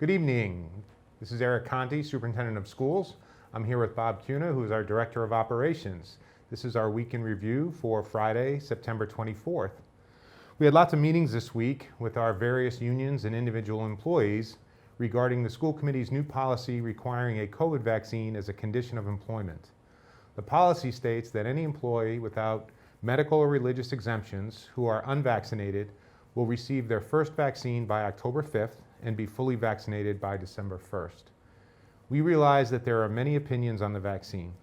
Good evening. This is Eric Conti, Superintendent of Schools. I'm here with Bob Cunha, who is our Director of Operations. This is our week in review for Friday, September 24th. We had lots of meetings this week with our various unions and individual employees regarding the school committee's new policy requiring a COVID vaccine as a condition of employment. The policy states that any employee without medical or religious exemptions who are unvaccinated will receive their first vaccine by October 5th and be fully vaccinated by December 1st. We realize that there are many opinions on the vaccine.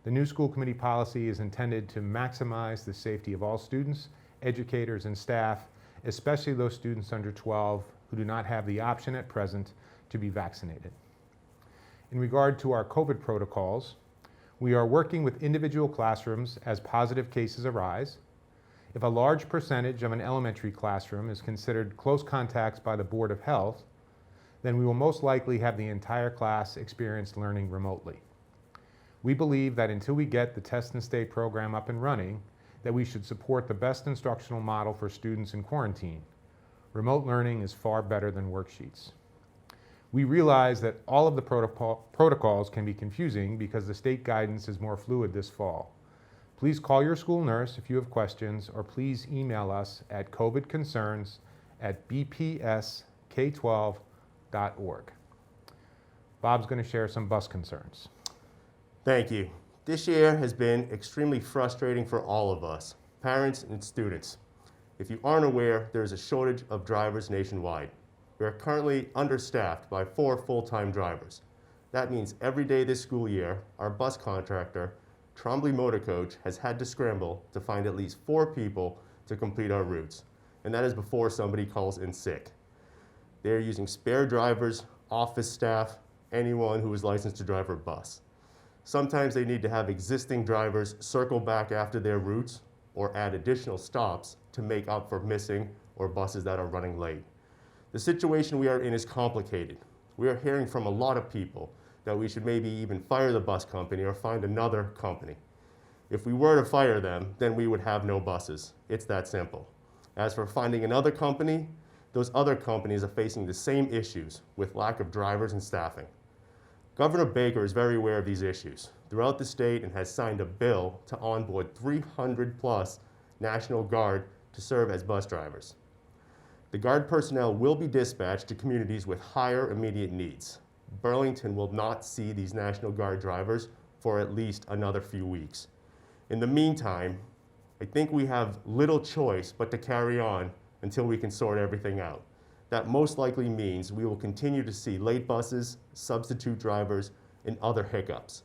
The new school committee policy is intended to maximize the safety of all students, educators, and staff, especially those students under 12 who do not have the option at present to be vaccinated. In regard to our COVID protocols, we are working with individual classrooms as positive cases arise. If a large percentage of an elementary classroom is considered close contacts by the Board of Health, then we will most likely have the entire class experience learning remotely. We believe that until we get the Test and Stay program up and running, that we should support the best instructional model for students in quarantine. Remote learning is far better than worksheets. We realize that all of the protocols can be confusing because the state guidance is more fluid this fall. Please call your school nurse if you have questions, or please email us at covidconcerns@bpsk12.org. Bob's going to share some bus concerns. Thank you. This year has been extremely frustrating for all of us, parents and students. If you aren't aware, there is a shortage of drivers nationwide. We are currently understaffed by 4 full-time drivers. That means every day this school year, our bus contractor, Trombley Motor Coach, has had to scramble to find at least 4 people to complete our routes, and that is before somebody calls in sick. They are using spare drivers, office staff, anyone who is licensed to drive a bus. Sometimes they need to have existing drivers circle back after their routes or add additional stops to make up for missing or buses that are running late. The situation we are in is complicated. We are hearing from a lot of people that we should maybe even fire the bus company or find another company. If we were to fire them, then we would have no buses. It's that simple. As for finding another company, those other companies are facing the same issues with lack of drivers and staffing. Governor Baker is very aware of these issues throughout the state and has signed a bill to onboard 300 plus National Guard to serve as bus drivers. The Guard personnel will be dispatched to communities with higher immediate needs. Burlington will not see these National Guard drivers for at least another few weeks. In the meantime, I think we have little choice but to carry on until we can sort everything out. That most likely means we will continue to see late buses, substitute drivers, and other hiccups.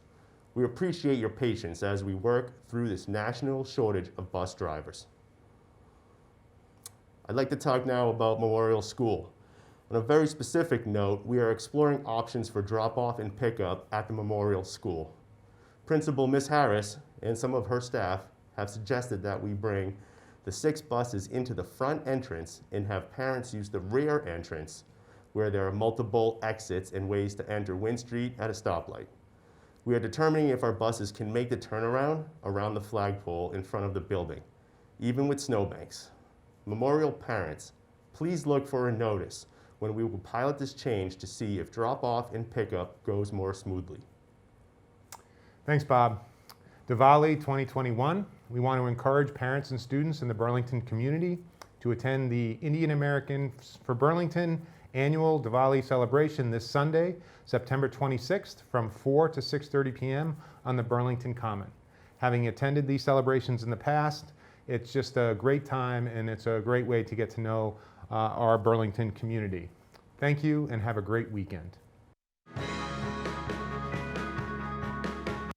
We appreciate your patience as we work through this national shortage of bus drivers. I'd like to talk now about Memorial School. On a very specific note, we are exploring options for drop-off and pickup at the Memorial School. Principal Ms. Harris and some of her staff have suggested that we bring the 6 buses into the front entrance and have parents use the rear entrance where there are multiple exits and ways to enter Wynn Street at a stoplight. We are determining if our buses can make the turnaround around the flagpole in front of the building, even with snowbanks. Memorial parents, please look for a notice when we will pilot this change to see if drop-off and pickup goes more smoothly. Thanks, Bob. Diwali 2021, we want to encourage parents and students in the Burlington community to attend the Indian American for Burlington annual Diwali celebration this Sunday, September 26th from 4 to 6:30 p.m. on the Burlington Common. Having attended these celebrations in the past, it's just a great time and it's a great way to get to know our Burlington community. Thank you and have a great weekend.